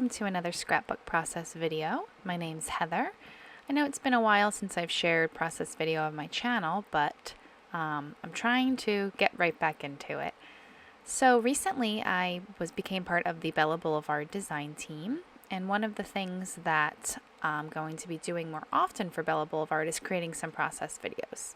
welcome to another scrapbook process video. My name's Heather. I know it's been a while since I've shared process video on my channel, but I'm trying to get right back into it. So recently I became part of the Bella Blvd design team, and one of the things that I'm going to be doing more often for Bella Blvd is creating some process videos.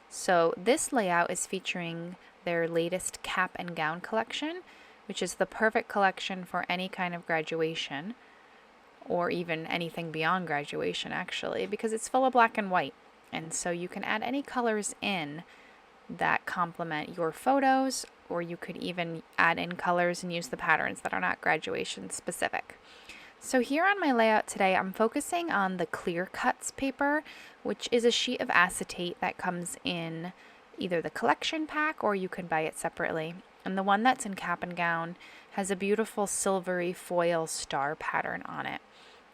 So this layout is featuring their latest cap and gown collection, which is the perfect collection for any kind of graduation, or even anything beyond graduation actually, because it's full of black and white. And so you can add any colors in that complement your photos, or you could even add in colors and use the patterns that are not graduation specific. So here on my layout today, I'm focusing on the clear cuts paper, which is a sheet of acetate that comes in either the collection pack or you can buy it separately. And the one that's in cap and gown has a beautiful silvery foil star pattern on it.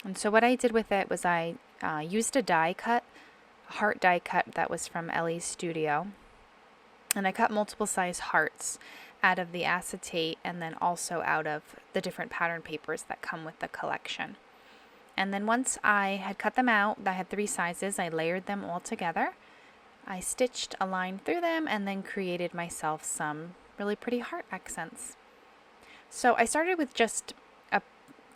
And so what I did with it was I used a die cut, a heart die cut that was from Ellie's studio. And I cut multiple size hearts out of the acetate and then also out of the different pattern papers that come with the collection. And then once I had cut them out, I had 3 sizes, I layered them all together. I stitched a line through them and then created myself some really pretty heart accents. So I started with just a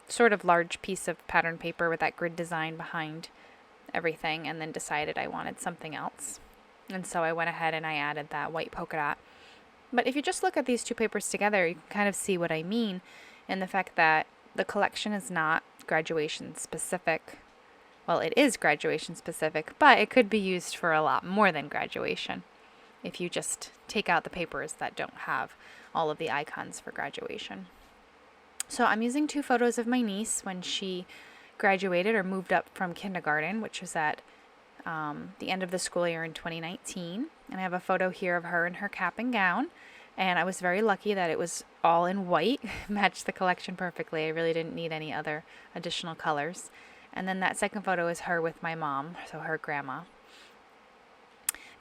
sort of large piece of pattern paper with that grid design behind everything, and then decided I wanted something else. And so I went ahead and I added that white polka dot. But if you just look at these 2 papers together, you can kind of see what I mean in the fact that the collection is not graduation specific. Well, it is graduation specific, but it could be used for a lot more than graduation if you just take out the papers that don't have all of the icons for graduation. So I'm using 2 photos of my niece when she graduated or moved up from kindergarten, which was at the end of the school year in 2019. And I have a photo here of her in her cap and gown. And I was very lucky that it was all in white, matched the collection perfectly. I really didn't need any other additional colors. And then that second photo is her with my mom, so her grandma.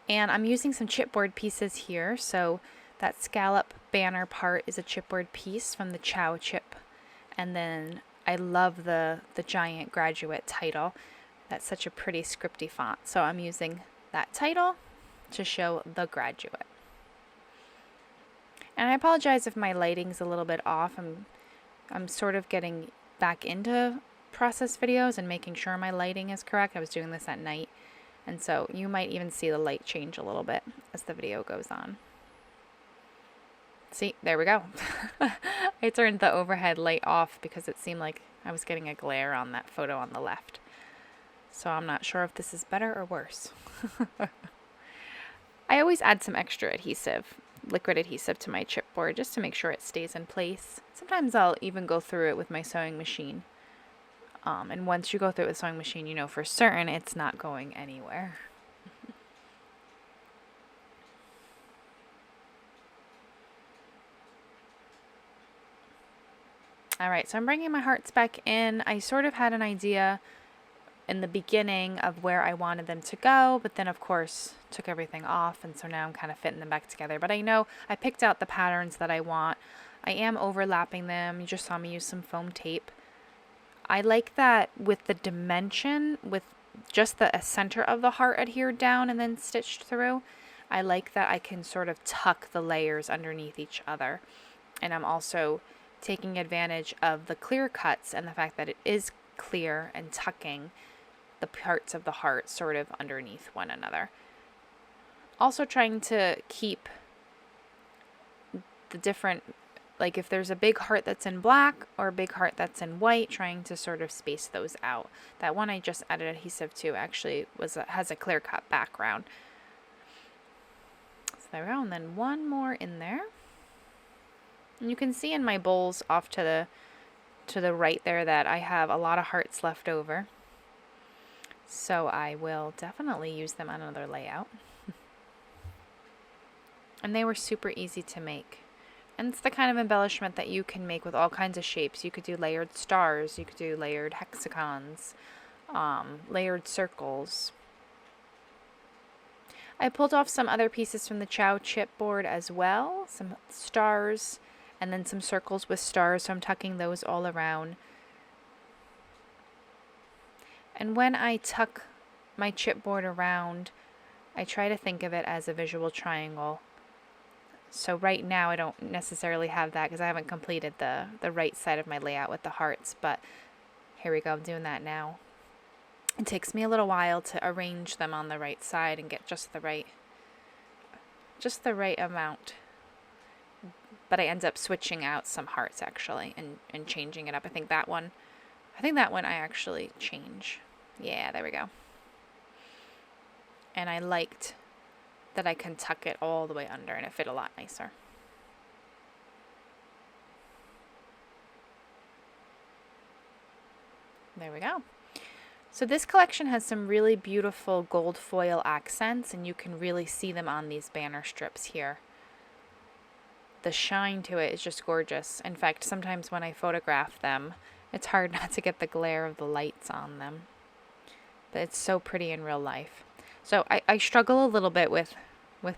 And I'm using some chipboard pieces here. So that scallop banner part is a chipboard piece from the Chow chip. And then I love the giant graduate title. That's such a pretty scripty font. So I'm using that title to show the graduate. And I apologize if my lighting's a little bit off. I'm sort of getting back into process videos and making sure my lighting is correct. I was doing this at night. And so you might even see the light change a little bit as the video goes on. See, there we go. I turned the overhead light off because it seemed like I was getting a glare on that photo on the left. So I'm not sure if this is better or worse. I always add some extra adhesive, liquid adhesive to my chipboard just to make sure it stays in place. Sometimes I'll even go through it with my sewing machine. And once you go through it with a sewing machine, you know for certain it's not going anywhere. Alright, so I'm bringing my hearts back in. I sort of had an idea in the beginning of where I wanted them to go, but then of course took everything off, and so now I'm kind of fitting them back together. But I know I picked out the patterns that I want. I am overlapping them. You just saw me use some foam tape. I like that with the dimension, with just the center of the heart adhered down and then stitched through. I like that I can sort of tuck the layers underneath each other. And I'm also taking advantage of the clear cuts and the fact that it is clear and tucking the parts of the heart sort of underneath one another. Also trying to keep the different, like if there's a big heart that's in black or a big heart that's in white, trying to sort of space those out. That one I just added adhesive to actually has a clear cut background. So there we go, and then one more in there. And you can see in my bowls off to the right there that I have a lot of hearts left over. So I will definitely use them on another layout. And they were super easy to make. And it's the kind of embellishment that you can make with all kinds of shapes. You could do layered stars, you could do layered hexagons, layered circles. I pulled off some other pieces from the Chow chipboard as well, some stars, and then some circles with stars, so I'm tucking those all around And when I tuck my chipboard around, I try to think of it as a visual triangle. So right now I don't necessarily have that because I haven't completed the right side of my layout with the hearts, but here we go, I'm doing that now. It takes me a little while to arrange them on the right side and get just the right amount. But I end up switching out some hearts actually and changing it up. I think that one I actually change. Yeah, there we go. And I liked that I can tuck it all the way under and it fit a lot nicer. There we go. So this collection has some really beautiful gold foil accents, and you can really see them on these banner strips here. The shine to it is just gorgeous. In fact, sometimes when I photograph them, it's hard not to get the glare of the lights on them. But it's so pretty in real life. So I struggle a little bit with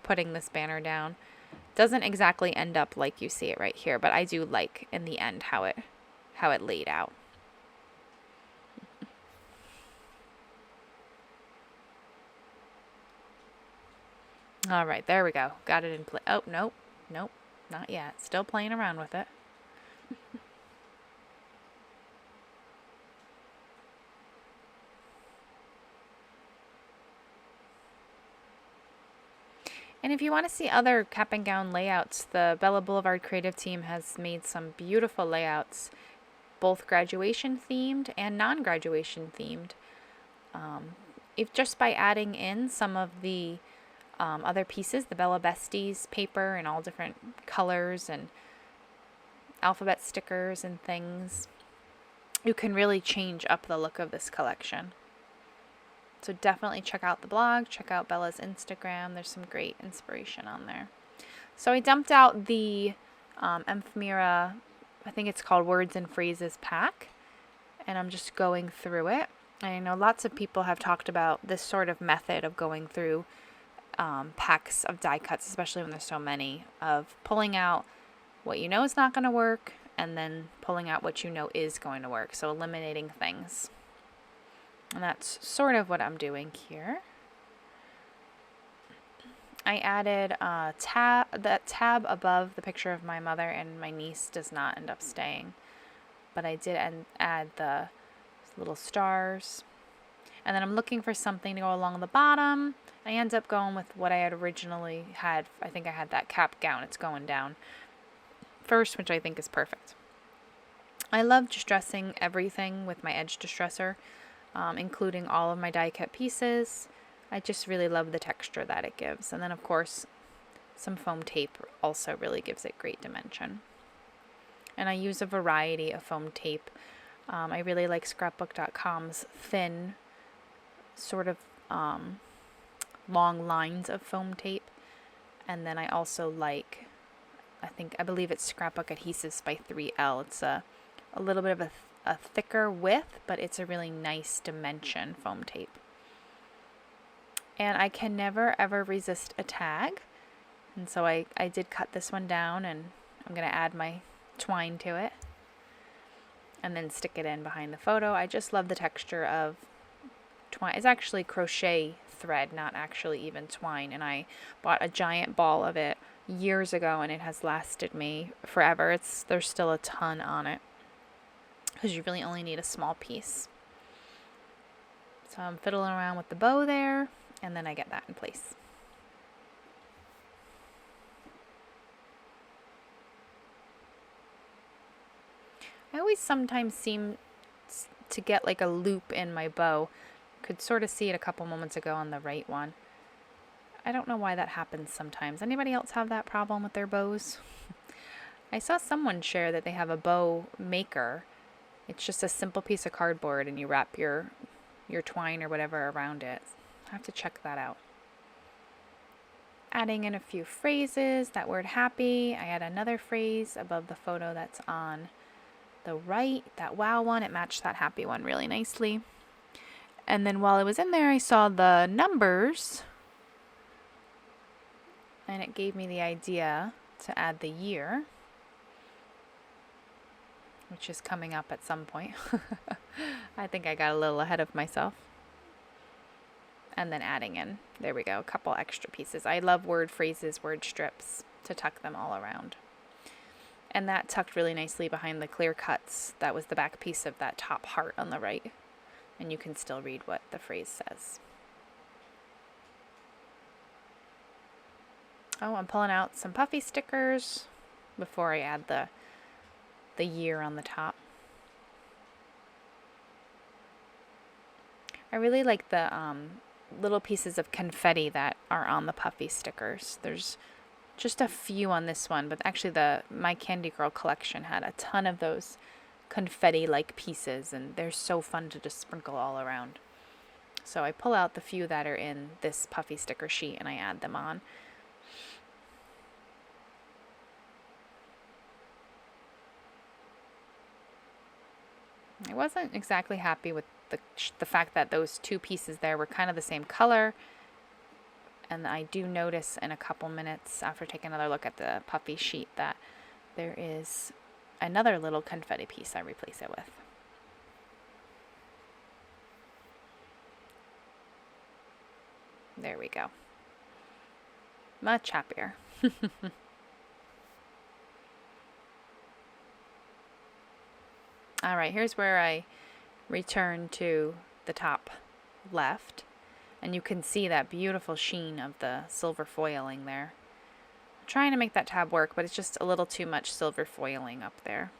putting this banner down. Doesn't exactly end up like you see it right here, but I do like in the end how it laid out. All right, there we go. Got it in place. Oh, nope, not yet. Still playing around with it. And if you want to see other cap and gown layouts, the Bella Blvd creative team has made some beautiful layouts, both graduation themed and non-graduation themed. If just by adding in some of the other pieces, the Bella Besties paper in all different colors and alphabet stickers and things, you can really change up the look of this collection. So definitely check out the blog, check out Bella's Instagram. There's some great inspiration on there. So I dumped out the Ephemera, I think it's called Words and Phrases pack, and I'm just going through it. I know lots of people have talked about this sort of method of going through packs of die cuts, especially when there's so many, of pulling out what you know is not going to work and then pulling out what you know is going to work. So eliminating things. And that's sort of what I'm doing here. I added that tab above the picture of my mother and my niece does not end up staying. But I did add the little stars. And then I'm looking for something to go along the bottom. I end up going with what I had originally had. I think I had that cap gown. It's going down first, which I think is perfect. I love distressing everything with my edge distresser. Including all of my die cut pieces. I just really love the texture that it gives. And then of course some foam tape also really gives it great dimension. And I use a variety of foam tape. I really like Scrapbook.com's thin sort of long lines of foam tape. And then I also like, I believe it's Scrapbook Adhesives by 3L. It's a little bit of a thicker width, but it's a really nice dimension foam tape. And I can never ever resist a tag. And so I did cut this one down, and I'm going to add my twine to it and then stick it in behind the photo. I just love the texture of twine. It's actually crochet thread, not actually even twine. And I bought a giant ball of it years ago, and it has lasted me forever. There's still a ton on it, because you really only need a small piece. So I'm fiddling around with the bow there, and then I get that in place. I always sometimes seem to get like a loop in my bow. Could sort of see it a couple moments ago on the right one. I don't know why that happens sometimes. Anybody else have that problem with their bows? I saw someone share that they have a bow maker. It's just a simple piece of cardboard and you wrap your twine or whatever around it. I have to check that out. Adding in a few phrases, that word happy. I add another phrase above the photo that's on the right, that wow one. It matched that happy one really nicely. And then while I was in there, I saw the numbers, and it gave me the idea to add the year. which is coming up at some point. I think I got a little ahead of myself. And then adding in, there we go, a couple extra pieces. I love word phrases, word strips to tuck them all around. And that tucked really nicely behind the clear cuts. That was the back piece of that top heart on the right. And you can still read what the phrase says. Oh, I'm pulling out some puffy stickers before I add the year on the top. I really like the little pieces of confetti that are on the puffy stickers. There's just a few on this one, but actually my Candy Girl collection had a ton of those confetti-like pieces, and they're so fun to just sprinkle all around. So I pull out the few that are in this puffy sticker sheet and I add them on. I wasn't exactly happy with the fact that those two pieces there were kind of the same color. And I do notice in a couple minutes after taking another look at the puffy sheet that there is another little confetti piece I replace it with. There we go. Much happier. All right, here's where I return to the top left, and you can see that beautiful sheen of the silver foiling there. I'm trying to make that tab work, but it's just a little too much silver foiling up there.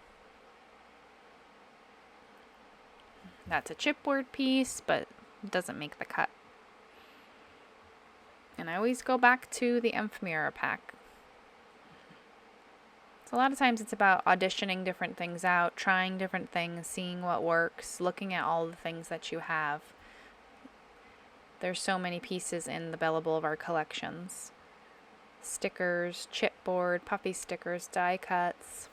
That's a chipboard piece, but it doesn't make the cut. And I always go back to the mirror pack. A lot of times it's about auditioning different things out, trying different things, seeing what works, looking at all the things that you have. There's so many pieces in the Bella Blvd collections. Stickers, chipboard, puffy stickers, die cuts.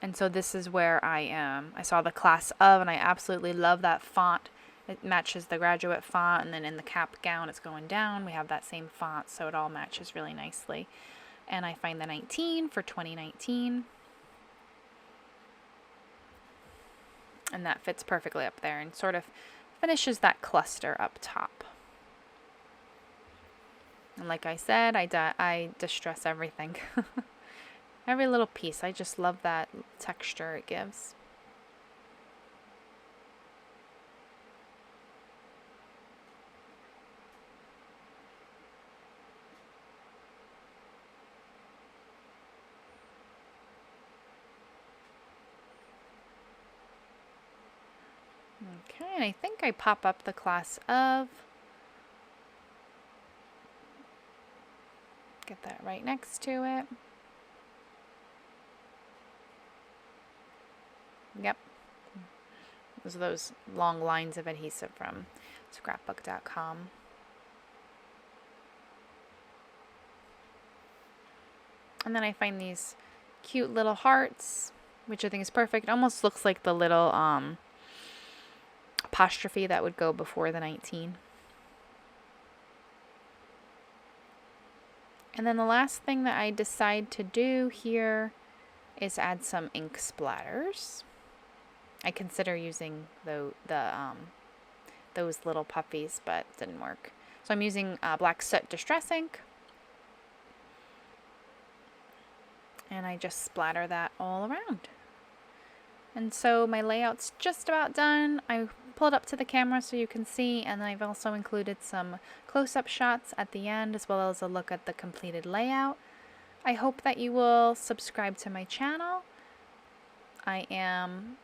And so this is where I am. I saw the class of, and I absolutely love that font. It matches the graduate font, and then in the cap gown it's going down. We have that same font, so it all matches really nicely. And I find the 19 for 2019. And that fits perfectly up there and sort of finishes that cluster up top. And like I said, I distress everything. Every little piece. I just love that texture it gives. Okay, and I think I pop up the class of. Get that right next to it. Yep. Those are those long lines of adhesive from Scrapbook.com. And then I find these cute little hearts, which I think is perfect. It almost looks like the little apostrophe that would go before the 19. And then the last thing that I decide to do here is add some ink splatters. I consider using those little puppies, but it didn't work. So I'm using black soot distress ink. And I just splatter that all around. And so my layout's just about done. I pulled up to the camera so you can see, and I've also included some close-up shots at the end as well as a look at the completed layout. I hope that you will subscribe to my channel. I am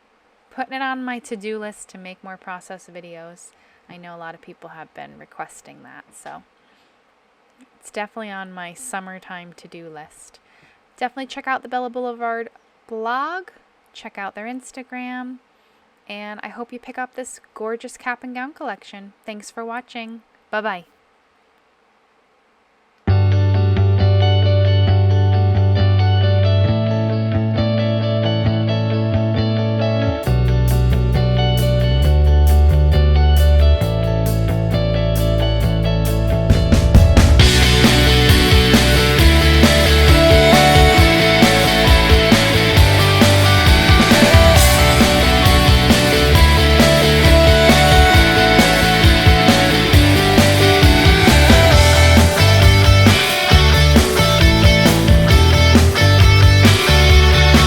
putting it on my to-do list to make more process videos. I know a lot of people have been requesting that, so it's definitely on my summertime to-do list. Definitely check out the Bella Blvd blog. Check out their Instagram. And I hope you pick up this gorgeous cap and gown collection. Thanks for watching. Bye-bye.